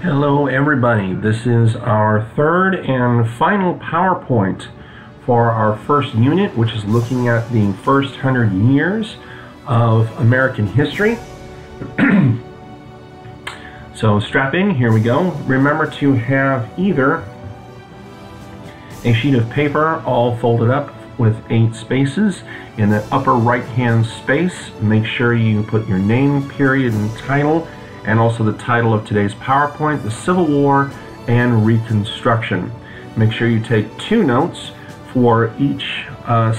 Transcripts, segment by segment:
Hello everybody, this is our third and final PowerPoint for our first unit, which is looking at the first 100 years of American history. So strap in, here we go. Remember to have either a sheet of paper all folded up with 8 spaces. In the upper right hand space, make sure you put your name, period, and title, and also the title of today's PowerPoint, the Civil War and Reconstruction. Make sure you take 2 notes for each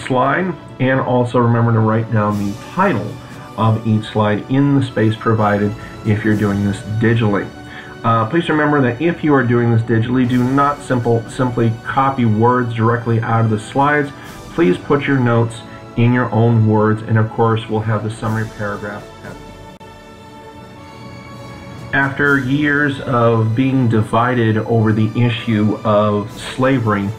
slide, and also remember to write down the title of each slide in the space provided if you're doing this digitally. Please remember that if you are doing this digitally, do not simply copy words directly out of the slides. Please put your notes in your own words, and of course we'll have the summary paragraph at the After years of being divided over the issue of slavery,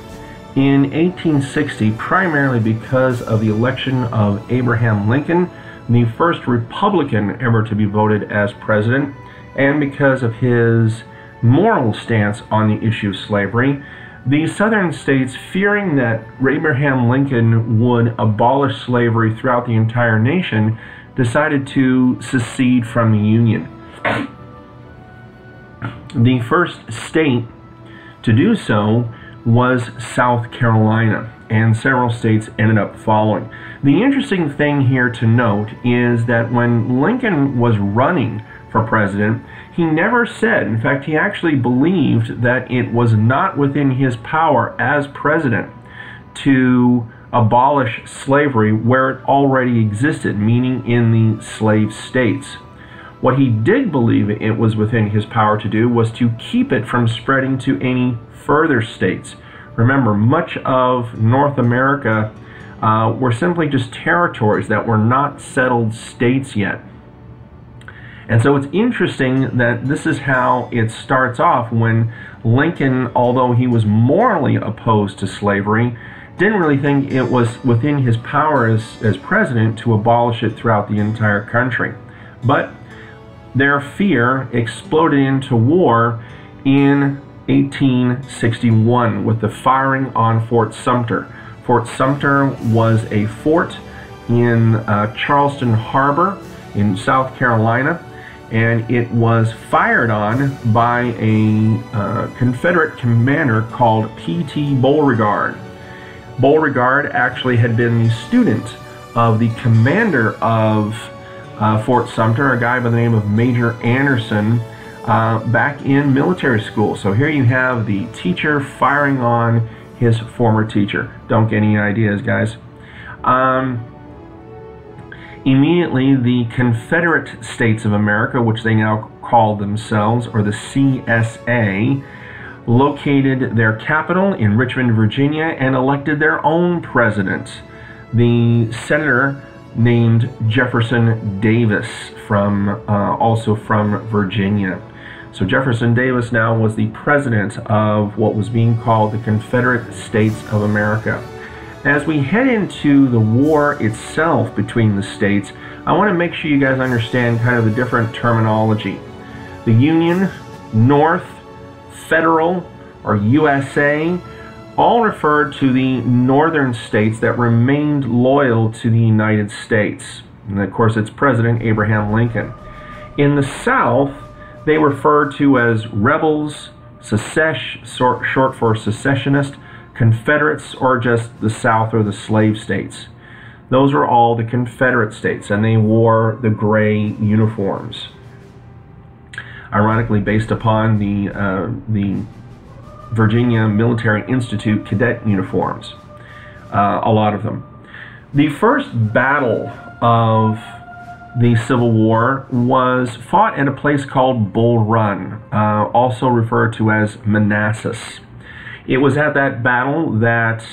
in 1860, primarily because of the election of Abraham Lincoln, the first Republican ever to be voted as president, and because of his moral stance on the issue of slavery, the southern states, fearing that Abraham Lincoln would abolish slavery throughout the entire nation, decided to secede from the Union. The first state to do so was South Carolina, and several states ended up following. The interesting thing here to note is that when Lincoln was running for president, he never said, in fact, he actually believed that it was not within his power as president to abolish slavery where it already existed, meaning in the slave states. What he did believe it was within his power to do was to keep it from spreading to any further states. Remember, much of North America were simply just territories that were not settled states yet. And so it's interesting that this is how it starts off when Lincoln, although he was morally opposed to slavery, didn't really think it was within his power as president to abolish it throughout the entire country. But their fear exploded into war in 1861 with the firing on Fort Sumter. Fort Sumter was a fort in Charleston Harbor in South Carolina, and it was fired on by a Confederate commander called P.T. Beauregard. Beauregard actually had been the student of the commander of Fort Sumter, a guy by the name of Major Anderson, back in military school. So here you have the teacher firing on his former teacher. Don't get any ideas, guys. Immediately, the Confederate States of America, which they now call themselves, or the CSA, located their capital in Richmond, Virginia, and elected their own president, the senator named Jefferson Davis, also from Virginia. So Jefferson Davis now was the president of what was being called the Confederate States of America. As we head into the war itself between the states, I want to make sure you guys understand kind of the different terminology. The Union, North, Federal, or USA, all referred to the northern states that remained loyal to the United States. And of course, its president, Abraham Lincoln. In the South, they referred to as rebels, short for secessionist, Confederates, or just the South or the slave states. Those were all the Confederate states, and they wore the gray uniforms. Ironically, based upon the Virginia Military Institute cadet uniforms, a lot of them. The first battle of the Civil War was fought at a place called Bull Run, also referred to as Manassas. It was at that battle that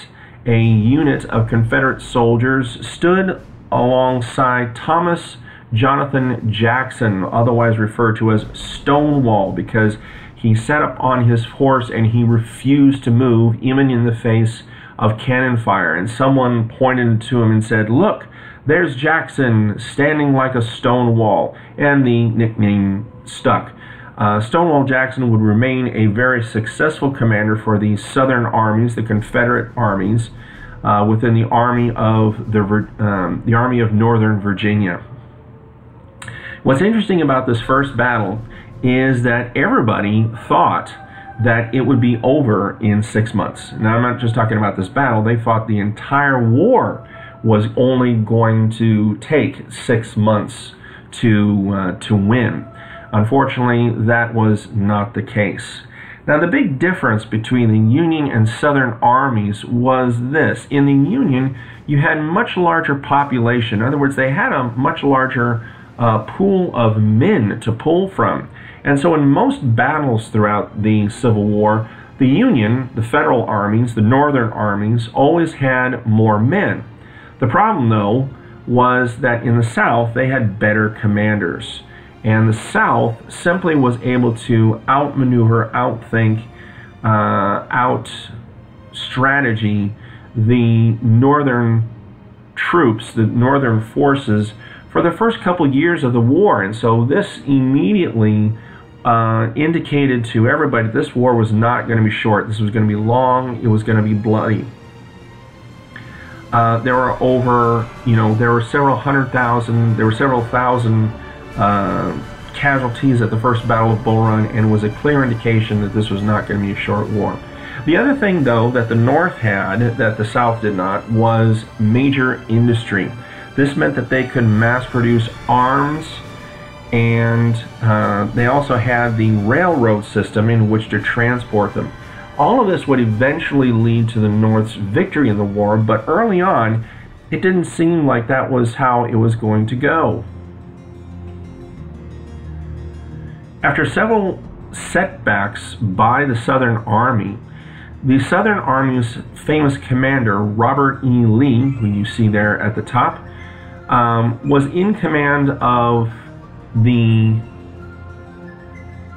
a unit of Confederate soldiers stood alongside Thomas Jonathan Jackson, otherwise referred to as Stonewall, because he sat up on his horse and he refused to move, even in the face of cannon fire. And someone pointed to him and said, "Look, there's Jackson standing like a stone wall," and the nickname stuck. Stonewall Jackson would remain a very successful commander for the Southern armies, the Confederate armies, within the Army of Northern Virginia. What's interesting about this first battle is that everybody thought that it would be over in 6 months. Now, I'm not just talking about this battle. They thought the entire war was only going to take 6 months to win. Unfortunately, that was not the case. Now, the big difference between the Union and Southern armies was this. In the Union, you had much larger population. In other words, they had a much larger pool of men to pull from. And so in most battles throughout the Civil War, the Union, the Federal armies, the Northern armies, always had more men. The problem, though, was that in the South, they had better commanders. And the South simply was able to outmaneuver, outthink, out-strategy the Northern troops, the Northern forces, for the first couple years of the war. And so this immediately indicated to everybody this war was not going to be short. This was going to be long. It was going to be bloody. There were there were several thousand casualties at the First Battle of Bull Run, and it was a clear indication that this was not going to be a short war. The other thing, though, that the North had that the South did not was major industry. This meant that they could mass produce arms, and they also had the railroad system in which to transport them. All of this would eventually lead to the North's victory in the war, but early on, it didn't seem like that was how it was going to go. After several setbacks by the Southern Army, the Southern Army's famous commander, Robert E. Lee, who you see there at the top, was in command of the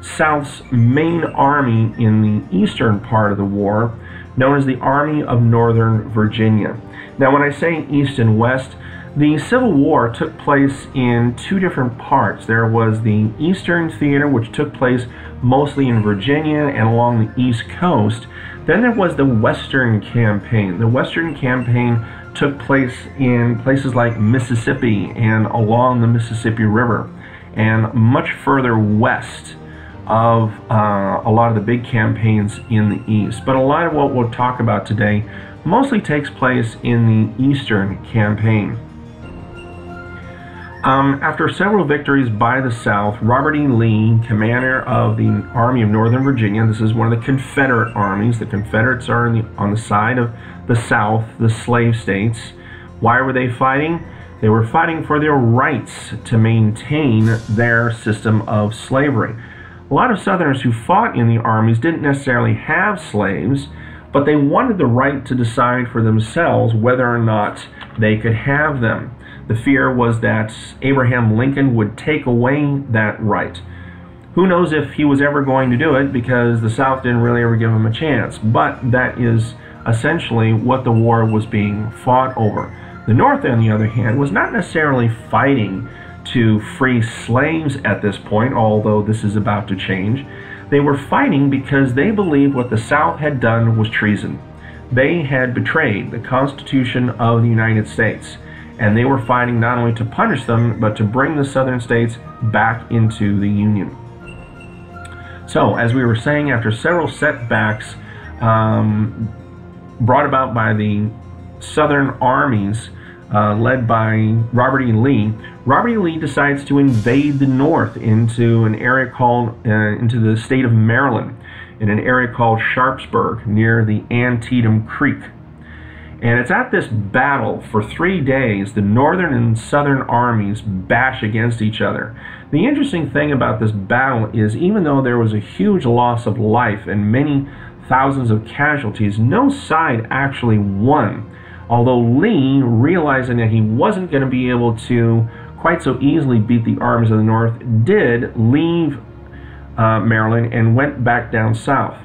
South's main army in the eastern part of the war, known as the Army of Northern Virginia. Now, when I say east and west, the Civil War took place in two different parts. There was the Eastern Theater, which took place mostly in Virginia and along the East Coast. Then there was the Western Campaign. The Western Campaign took place in places like Mississippi and along the Mississippi River, and much further west of a lot of the big campaigns in the East. But a lot of what we'll talk about today mostly takes place in the Eastern Campaign. After several victories by the South, Robert E. Lee, commander of the Army of Northern Virginia, this is one of the Confederate armies. The Confederates are on the side of the South, the slave states. Why were they fighting? They were fighting for their rights to maintain their system of slavery. A lot of Southerners who fought in the armies didn't necessarily have slaves, but they wanted the right to decide for themselves whether or not they could have them. The fear was that Abraham Lincoln would take away that right. Who knows if he was ever going to do it, because the South didn't really ever give him a chance. But that is essentially what the war was being fought over. The North, on the other hand, was not necessarily fighting to free slaves at this point, although this is about to change. They were fighting because they believed what the South had done was treason. They had betrayed the Constitution of the United States. And they were fighting not only to punish them, but to bring the Southern states back into the Union. So, as we were saying, after several setbacks brought about by the Southern armies led by Robert E. Lee, Robert E. Lee decides to invade the North into an area called, into the state of Maryland, in an area called Sharpsburg, near the Antietam Creek. And it's at this battle for 3 days the Northern and Southern armies bash against each other. The interesting thing about this battle is, even though there was a huge loss of life and many thousands of casualties, no side actually won. Although Lee, realizing that he wasn't going to be able to quite so easily beat the armies of the North, did leave Maryland and went back down south.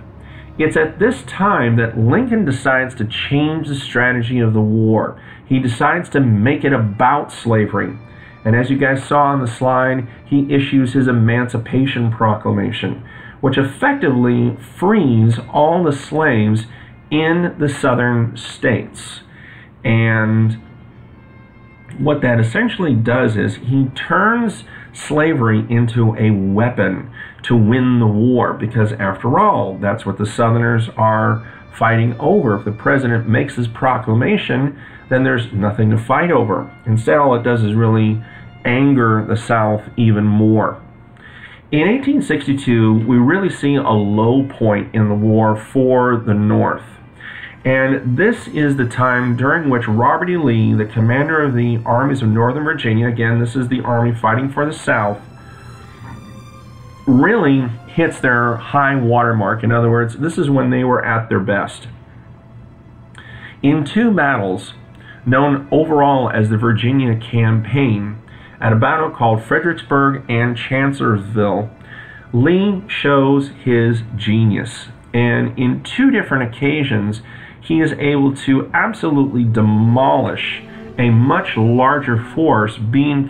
It's at this time that Lincoln decides to change the strategy of the war. He decides to make it about slavery. And as you guys saw on the slide, he issues his Emancipation Proclamation, which effectively frees all the slaves in the southern states. And what that essentially does is he turns slavery into a weapon to win the war, because after all, that's what the Southerners are fighting over. If the president makes his proclamation, then there's nothing to fight over. Instead, all it does is really anger the South even more. In 1862, we really see a low point in the war for the North. And this is the time during which Robert E. Lee, the commander of the armies of Northern Virginia, again, this is the army fighting for the South, really hits their high water mark. In other words, this is when they were at their best. In two battles, known overall as the Virginia Campaign, at a battle called Fredericksburg and Chancellorsville, Lee shows his genius. And in two different occasions, he is able to absolutely demolish a much larger force being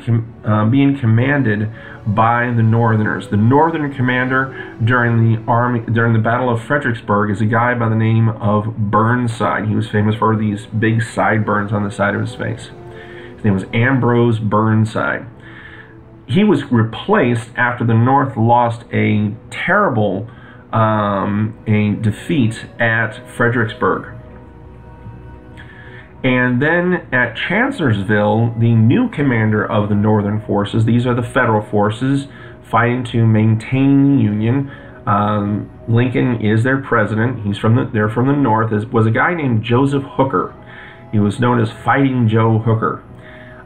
commanded by the Northerners. The Northern commander during the Battle of Fredericksburg is a guy by the name of Burnside. He was famous for these big sideburns on the side of his face. His name was Ambrose Burnside. He was replaced after the North lost a terrible defeat at Fredericksburg. And then at Chancellorsville, the new commander of the Northern forces, these are the Federal forces fighting to maintain the Union. Lincoln is their president. They're from the North. Was a guy named Joseph Hooker. He was known as Fighting Joe Hooker.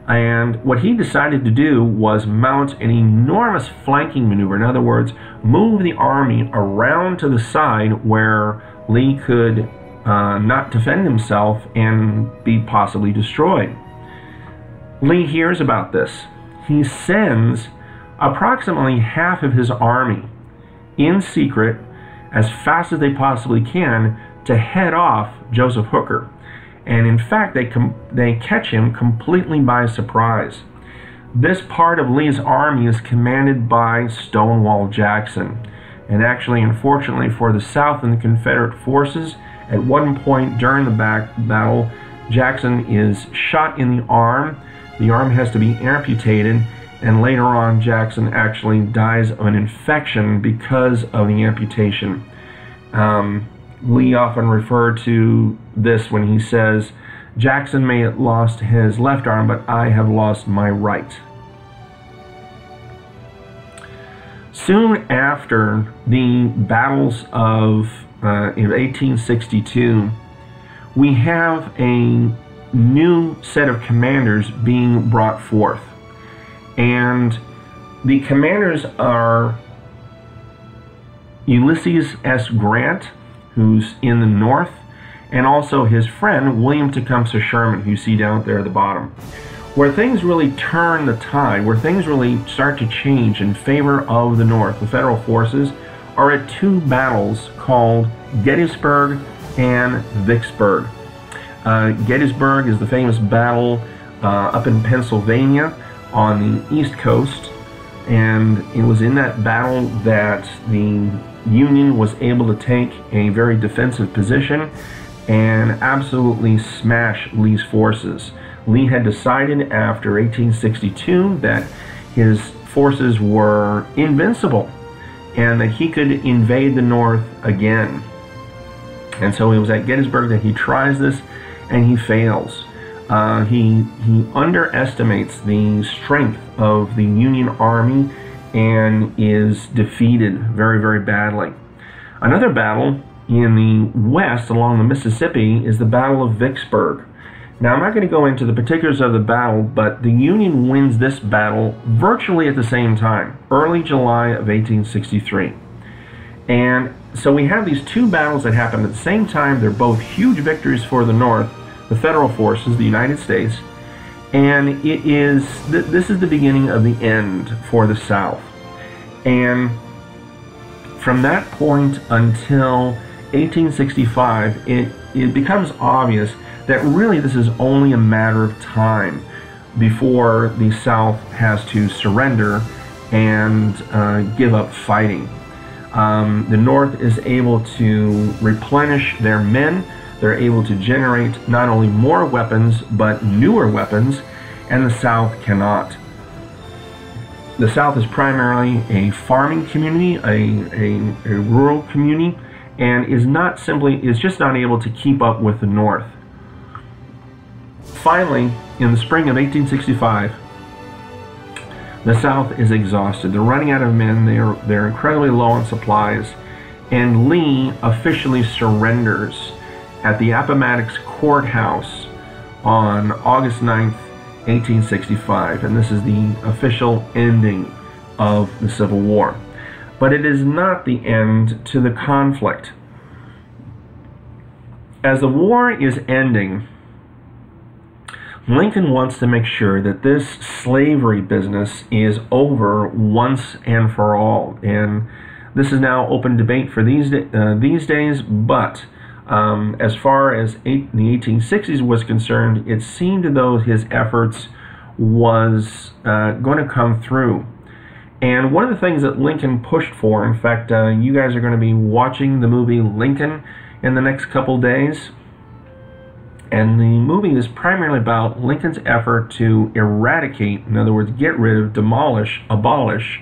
And what he decided to do was mount an enormous flanking maneuver. In other words, move the army around to the side where Lee could not defend himself and be possibly destroyed. Lee hears about this. He sends approximately half of his army in secret, as fast as they possibly can, to head off Joseph Hooker. And in fact, they catch him completely by surprise. This part of Lee's army is commanded by Stonewall Jackson. And actually, unfortunately for the South and the Confederate forces, at one point during the battle, Jackson is shot in the arm. The arm has to be amputated, and later on, Jackson actually dies of an infection because of the amputation. Lee often referred to this when he says, "Jackson may have lost his left arm, but I have lost my right." Soon after the battles of 1862, we have a new set of commanders being brought forth. And the commanders are Ulysses S. Grant, who's in the North, and also his friend William Tecumseh Sherman, who you see down there at the bottom. Where things really turn the tide, where things really start to change in favor of the North, the Federal forces, are at two battles called Gettysburg and Vicksburg. Gettysburg is the famous battle up in Pennsylvania on the East Coast, and it was in that battle that the Union was able to take a very defensive position and absolutely smash Lee's forces. Lee had decided after 1862 that his forces were invincible and that he could invade the North again. And so it was at Gettysburg that he tries this, and he fails. He underestimates the strength of the Union Army and is defeated very, very badly. Another battle in the West along the Mississippi is the Battle of Vicksburg. Now, I'm not going to go into the particulars of the battle, but the Union wins this battle virtually at the same time, early July of 1863. And so we have these two battles that happen at the same time. They're both huge victories for the North, the Federal forces, the United States, and this is the beginning of the end for the South. And from that point until 1865, it becomes obvious that really this is only a matter of time before the South has to surrender and give up fighting. The North is able to replenish their men. They're able to generate not only more weapons, but newer weapons, and the South cannot. The South is primarily a farming community, a rural community, and is just not able to keep up with the North. Finally, in the spring of 1865, the South is exhausted. They're running out of men. They're incredibly low on supplies, and Lee officially surrenders at the Appomattox Courthouse on August 9th, 1865, and this is the official ending of the Civil War. But it is not the end to the conflict. As the war is ending, Lincoln wants to make sure that this slavery business is over once and for all. And this is now open debate for these days, but as far as the 1860s was concerned, it seemed as though his efforts was going to come through. And one of the things that Lincoln pushed for, in fact, you guys are going to be watching the movie Lincoln in the next couple days. And the movie is primarily about Lincoln's effort to eradicate, in other words, get rid of, abolish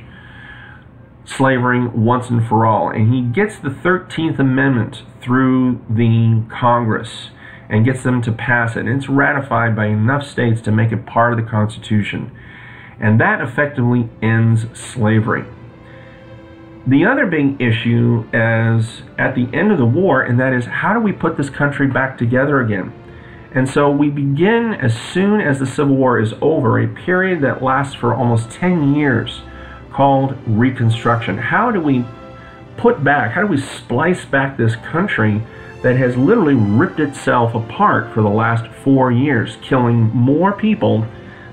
slavery once and for all. And he gets the 13th Amendment through the Congress and gets them to pass it. And it's ratified by enough states to make it part of the Constitution. And that effectively ends slavery. The other big issue is at the end of the war, and that is, how do we put this country back together again? And so we begin, as soon as the Civil War is over, a period that lasts for almost 10 years called Reconstruction. How do we splice back this country that has literally ripped itself apart for the last 4 years, killing more people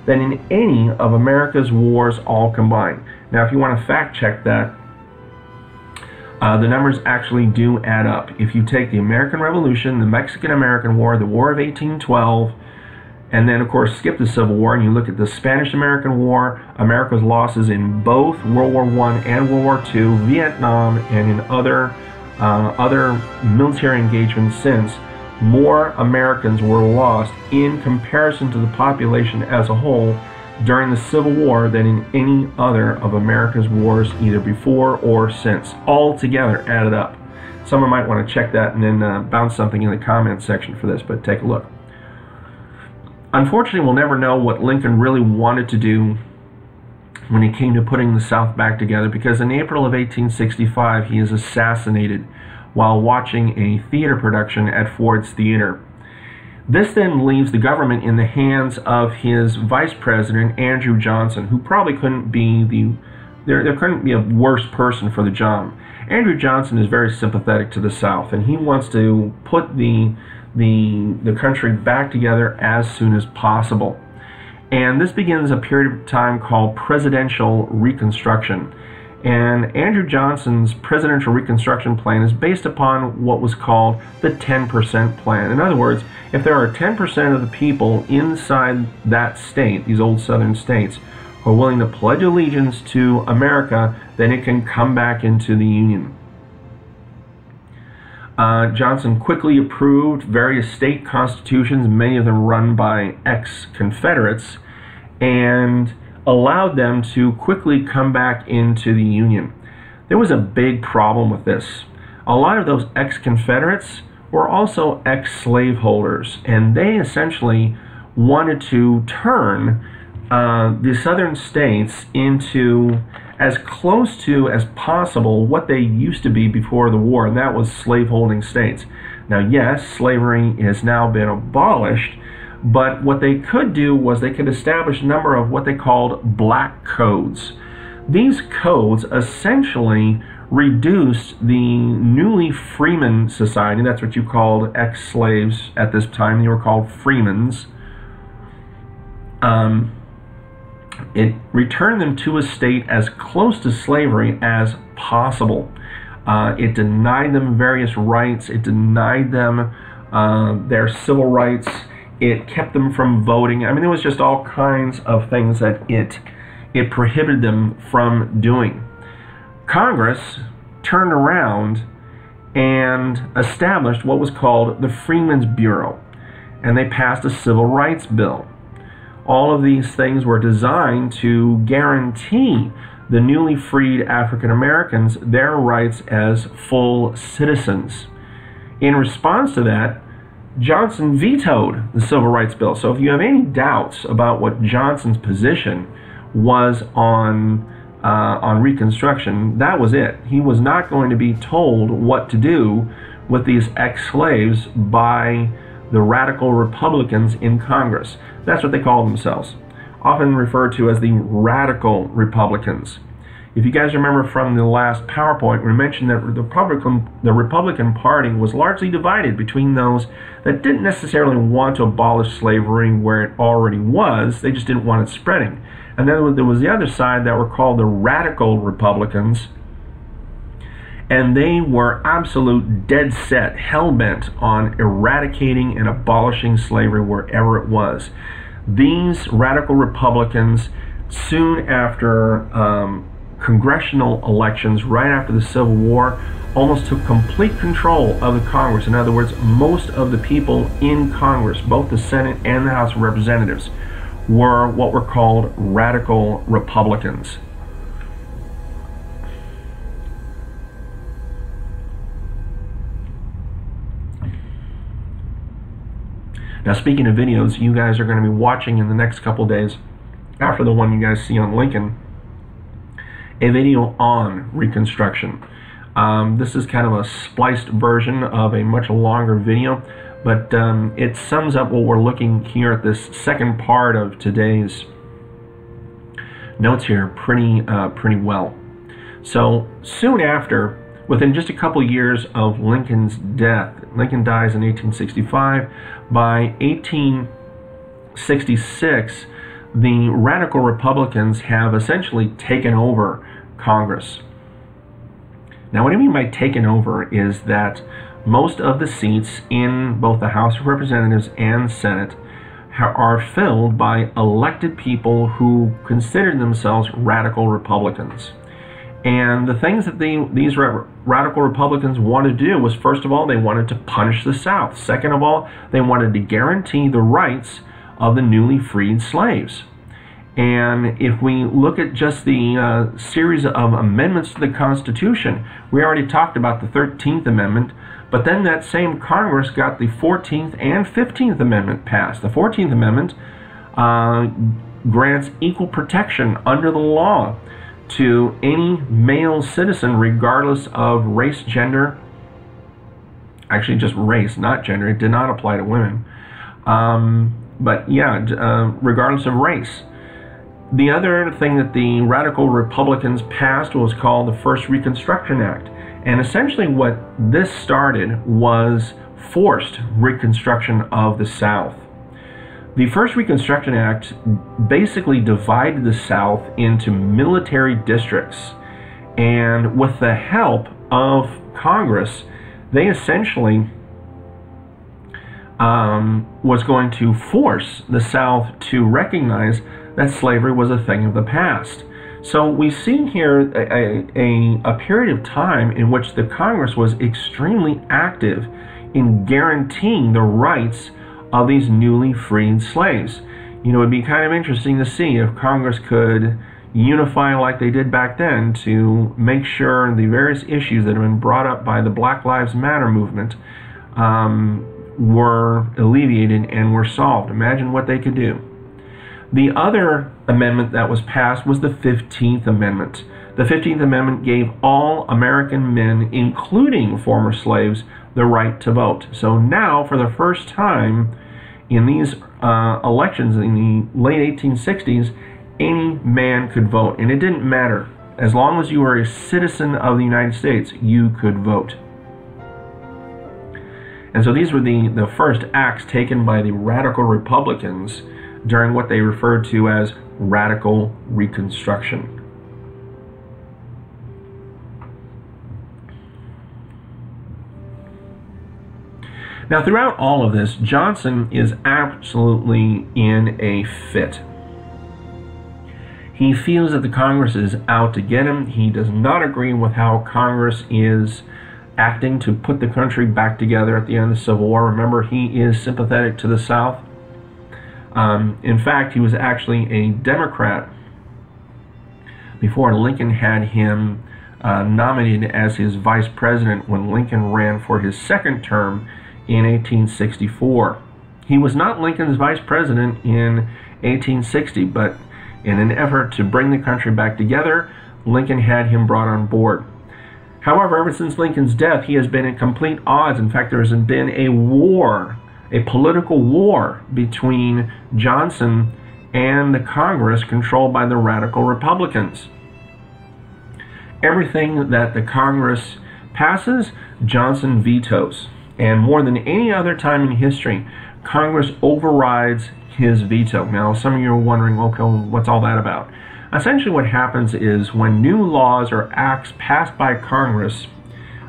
than in any of America's wars all combined? Now, if you want to fact check that, the numbers actually do add up. If you take the American Revolution, the Mexican-American War, the War of 1812, and then, of course, skip the Civil War, and you look at the Spanish-American War, America's losses in both World War I and World War II, Vietnam, and in other military engagements since, more Americans were lost in comparison to the population as a whole during the Civil War than in any other of America's wars, either before or since, all together added up. Someone might want to check that and then bounce something in the comments section for this, but take a look. Unfortunately, we'll never know what Lincoln really wanted to do when he came to putting the South back together, because in April of 1865, he is assassinated while watching a theater production at Ford's Theater. This then leaves the government in the hands of his vice president, Andrew Johnson, who probably couldn't be there couldn't be a worse person for the job. Andrew Johnson is very sympathetic to the South, and he wants to put the country back together as soon as possible. And this begins a period of time called Presidential Reconstruction. And Andrew Johnson's Presidential Reconstruction Plan is based upon what was called the 10% Plan. In other words, if there are 10% of the people inside that state, these old southern states, who are willing to pledge allegiance to America, then it can come back into the Union. Johnson quickly approved various state constitutions, many of them run by ex-Confederates, and allowed them to quickly come back into the Union. There was a big problem with this. A lot of those ex-Confederates were also ex-slaveholders, and they essentially wanted to turn the southern states into as close to as possible what they used to be before the war, and that was slaveholding states. Now, yes, slavery has now been abolished, but what they could do was they could establish a number of what they called black codes. These codes essentially reduced the newly freeman society, that's what you called ex-slaves at this time, they were called freemans. It returned them to a state as close to slavery as possible. It denied them various rights, it denied them their civil rights, It kept them from voting. I mean, there was just all kinds of things that it prohibited them from doing. Congress turned around and established what was called the Freedmen's Bureau, and they passed a civil rights bill. All of these things were designed to guarantee the newly freed African Americans their rights as full citizens. In response to that, Johnson vetoed the Civil Rights Bill. So if you have any doubts about what Johnson's position was on Reconstruction, that was it. He was not going to be told what to do with these ex-slaves by the radical Republicans in Congress. That's what they call themselves, often referred to as the radical Republicans. If you guys remember from the last PowerPoint, we mentioned that the Republican Party was largely divided between those that didn't necessarily want to abolish slavery where it already was, they just didn't want it spreading. And then there was the other side that were called the radical Republicans, and they were absolute dead set, hell-bent on eradicating and abolishing slavery wherever it was. These radical Republicans, soon after congressional elections, right after the Civil War, almost took complete control of the Congress. In other words, most of the people in Congress, both the Senate and the House of Representatives, were what were called radical Republicans. Now, speaking of videos, you guys are going to be watching in the next couple days, after the one you guys see on Lincoln, a video on Reconstruction. This is kind of a spliced version of a much longer video, but it sums up what we're looking here at this second part of today's notes here pretty well. So soon after, within just a couple years of Lincoln's death, Lincoln dies in 1865. By 1866, the radical Republicans have essentially taken over Congress. Now, what I mean by taken over is that most of the seats in both the House of Representatives and Senate are filled by elected people who consider themselves radical Republicans. And the things that these radical Republicans wanted to do was, first of all, they wanted to punish the South. Second of all, they wanted to guarantee the rights of the newly freed slaves. And if we look at just the series of amendments to the Constitution, we already talked about the 13th Amendment, but then that same Congress got the 14th and 15th Amendment passed. The 14th Amendment grants equal protection under the law to any male citizen regardless of race, gender, actually just race, not gender. It did not apply to women. But yeah, regardless of race. The other thing that the radical Republicans passed was called the First Reconstruction Act. And essentially what this started was forced Reconstruction of the South. The First Reconstruction Act basically divided the South into military districts. And with the help of Congress, they essentially was going to force the South to recognize that slavery was a thing of the past. So we see here a period of time in which the Congress was extremely active in guaranteeing the rights of these newly freed slaves. You know, it'd be kind of interesting to see if Congress could unify like they did back then to make sure the various issues that have been brought up by the Black Lives Matter movement were alleviated and were solved. Imagine what they could do. The other amendment that was passed was the 15th Amendment. The 15th Amendment gave all American men, including former slaves, the right to vote. So now, for the first time in these elections in the late 1860s, any man could vote. And it didn't matter. As long as you were a citizen of the United States, you could vote. And so these were the first acts taken by the radical Republicans during what they referred to as radical Reconstruction. Now, throughout all of this, Johnson is absolutely in a fit. He feels that the Congress is out to get him. He does not agree with how Congress is acting to put the country back together at the end of the Civil War. Remember, he is sympathetic to the South. In fact, he was actually a Democrat before Lincoln had him nominated as his vice president when Lincoln ran for his second term in 1864. He was not Lincoln's vice president in 1860, but in an effort to bring the country back together, Lincoln had him brought on board. However, ever since Lincoln's death, he has been at complete odds. In fact, there has been a war, a political war between Johnson and the Congress controlled by the radical Republicans. Everything that the Congress passes, Johnson vetoes. And more than any other time in history, Congress overrides his veto. Now, some of you are wondering, okay, what's all that about? Essentially what happens is when new laws or acts passed by Congress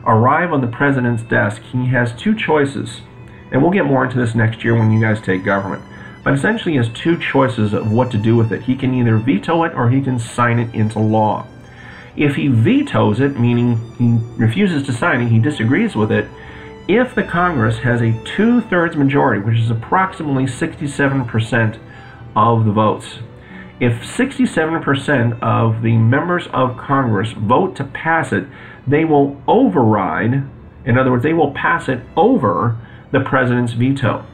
arrive on the president's desk, he has two choices. And we'll get more into this next year when you guys take government. But essentially he has two choices of what to do with it. He can either veto it or he can sign it into law. If he vetoes it, meaning he refuses to sign it, he disagrees with it, if the Congress has a 2/3 majority, which is approximately 67% of the votes, if 67% of the members of Congress vote to pass it, they will override, in other words, they will pass it over the president's veto.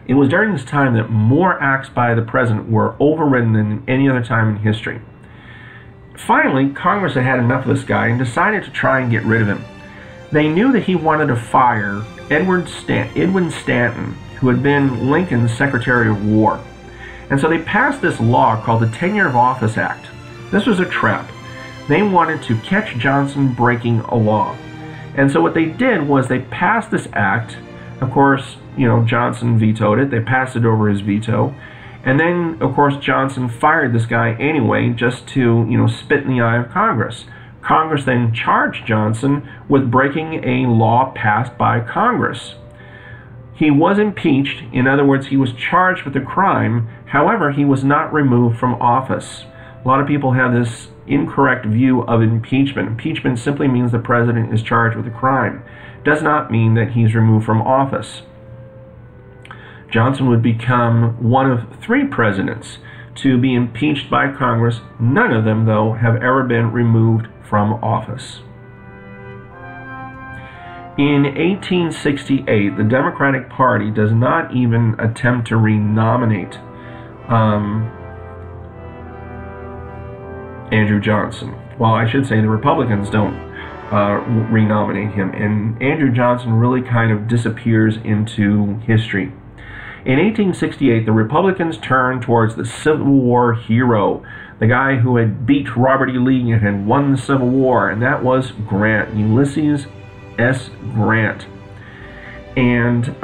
It was during this time that more acts by the president were overridden than any other time in history. Finally, Congress had had enough of this guy and decided to try and get rid of him. They knew that he wanted to fire Edwin Stanton, who had been Lincoln's Secretary of War. And so they passed this law called the Tenure of Office Act. This was a trap. They wanted to catch Johnson breaking a law. And so what they did was they passed this act. Of course, Johnson vetoed it. They passed it over his veto. And then, of course, Johnson fired this guy anyway just to, spit in the eye of Congress. Congress then charged Johnson with breaking a law passed by Congress. He was impeached. In other words, he was charged with a crime. However, he was not removed from office. A lot of people have this incorrect view of impeachment. Impeachment simply means the president is charged with a crime. It does not mean that he's removed from office. Johnson would become one of 3 presidents to be impeached by Congress. None of them, though, have ever been removed from office. In 1868, the Democratic Party does not even attempt to renominate Andrew Johnson. Well, I should say the Republicans don't renominate him, and Andrew Johnson really kind of disappears into history. In 1868, the Republicans turned towards the Civil War hero, the guy who had beat Robert E. Lee and had won the Civil War, and that was Grant, Ulysses S. Grant. And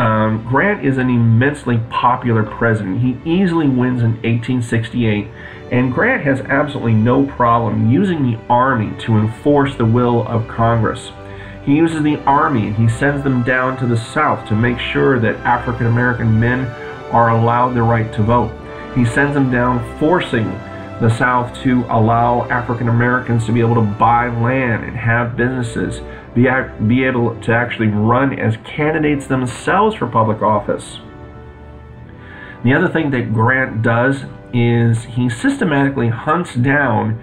Grant is an immensely popular president. He easily wins in 1868, and Grant has absolutely no problem using the Army to enforce the will of Congress. He uses the Army and he sends them down to the South to make sure that African American men are allowed the right to vote. He sends them down forcing the South to allow African Americans to be able to buy land and have businesses, be able to actually run as candidates themselves for public office. The other thing that Grant does is he systematically hunts down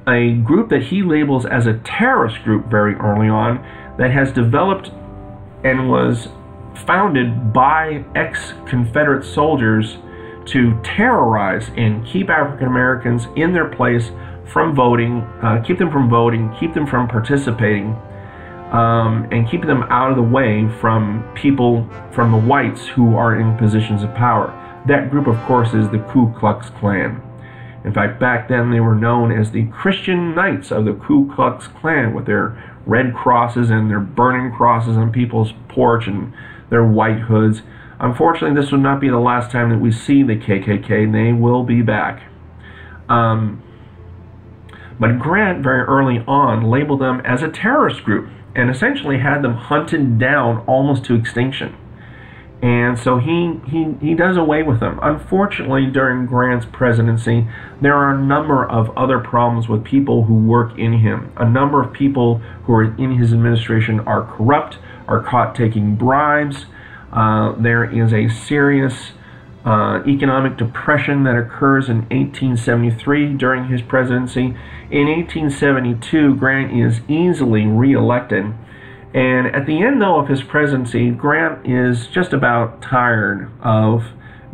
a group that he labels as a terrorist group very early on that has developed and was founded by ex-Confederate soldiers to terrorize and keep African Americans in their place from voting, keep them from voting, keep them from participating, and keep them out of the way from people, from the whites who are in positions of power. That group, of course, is the Ku Klux Klan. In fact, back then they were known as the Christian Knights of the Ku Klux Klan, with their red crosses and their burning crosses on people's porch and their white hoods. Unfortunately, this would not be the last time that we see the KKK. They will be back. But But Grant very early on labeled them as a terrorist group and essentially had them hunted down almost to extinction. And so he does away with them. Unfortunately, during Grant's presidency, there are a number of other problems with people who work in him. A number of people who are in his administration are corrupt, are caught taking bribes. There is a serious economic depression that occurs in 1873 during his presidency. In 1872, Grant is easily reelected. And at the end, though, of his presidency, Grant is just about tired of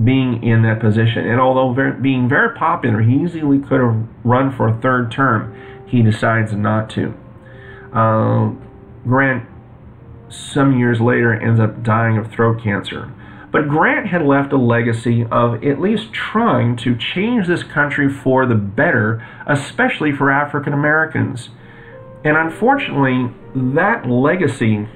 being in that position. And although being very popular, he easily could have run for a third term. He decides not to. Grant, some years later, ends up dying of throat cancer. But Grant had left a legacy of at least trying to change this country for the better, especially for African Americans. And unfortunately, that legacy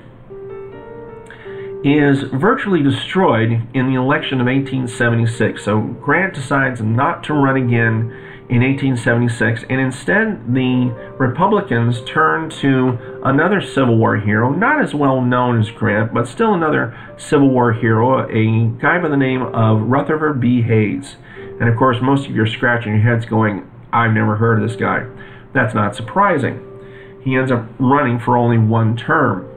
is virtually destroyed in the election of 1876. So Grant decides not to run again in 1876, and instead the Republicans turn to another Civil War hero, not as well known as Grant, but still another Civil War hero, a guy by the name of Rutherford B. Hayes. And of course, most of you are scratching your heads going, I've never heard of this guy. That's not surprising. He ends up running for only one term.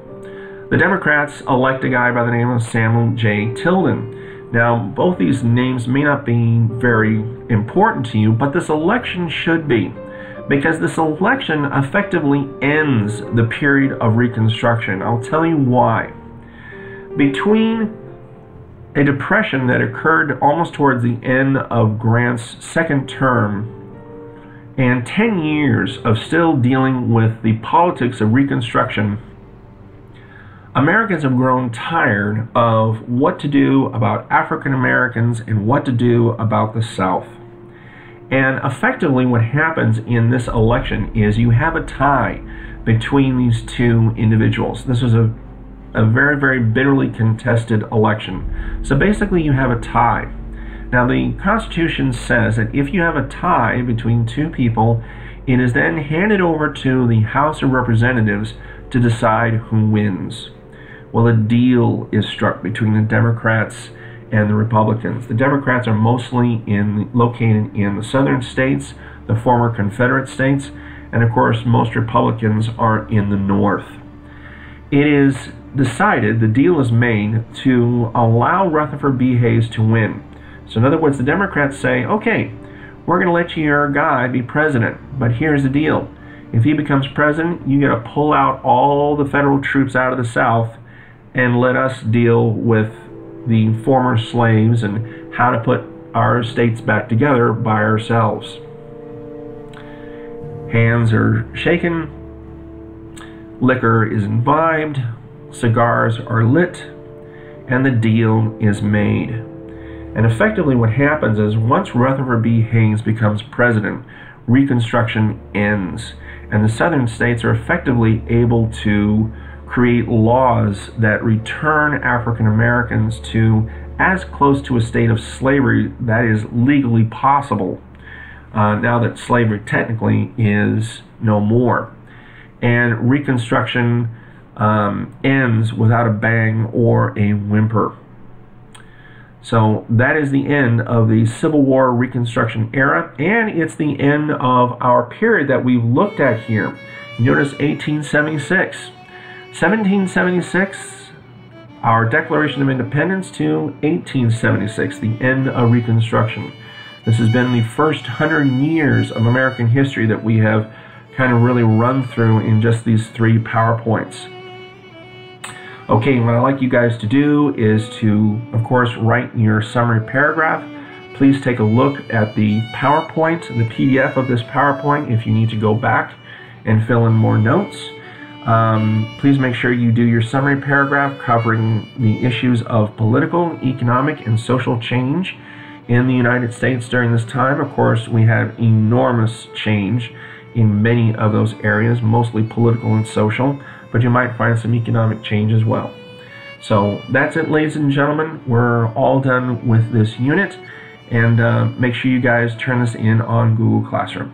The Democrats elect a guy by the name of Samuel J. Tilden. Now, both these names may not be very important to you, but this election should be, because this election effectively ends the period of Reconstruction. I'll tell you why. Between a depression that occurred almost towards the end of Grant's second term and 10 years of still dealing with the politics of Reconstruction, Americans have grown tired of what to do about African Americans and what to do about the South. And effectively what happens in this election is you have a tie between these two individuals. This was a very, very bitterly contested election. So basically you have a tie. Now the Constitution says that if you have a tie between two people, it is then handed over to the House of Representatives to decide who wins. Well, a deal is struck between the Democrats and the Republicans. The Democrats are mostly located in the southern states, the former Confederate states, and of course most Republicans are in the north. It is decided, the deal is made, to allow Rutherford B. Hayes to win. So in other words, the Democrats say, okay, we're going to let your guy be president, but here's the deal. If he becomes president, you got to pull out all the federal troops out of the South and let us deal with the former slaves and how to put our states back together by ourselves. Hands are shaken, liquor is imbibed, cigars are lit, and the deal is made. And effectively what happens is once Rutherford B. Hayes becomes president, Reconstruction ends. And the southern states are effectively able to create laws that return African Americans to as close to a state of slavery that is legally possible, now that slavery technically is no more. And Reconstruction ends without a bang or a whimper. So that is the end of the Civil War Reconstruction era, and it's the end of our period that we've looked at here. Notice 1876. 1776, our Declaration of Independence, to 1876, the end of Reconstruction. This has been the first 100 years of American history that we have kind of really run through in just these 3 PowerPoints. Okay, what I'd like you guys to do is to, of course, write your summary paragraph. Please take a look at the PowerPoint, the PDF of this PowerPoint, if you need to go back and fill in more notes. Please make sure you do your summary paragraph covering the issues of political, economic, and social change in the United States during this time. Of course, we had enormous change in many of those areas, mostly political and social, but you might find some economic change as well. So that's it, ladies and gentlemen. We're all done with this unit, and make sure you guys turn this in on Google Classroom.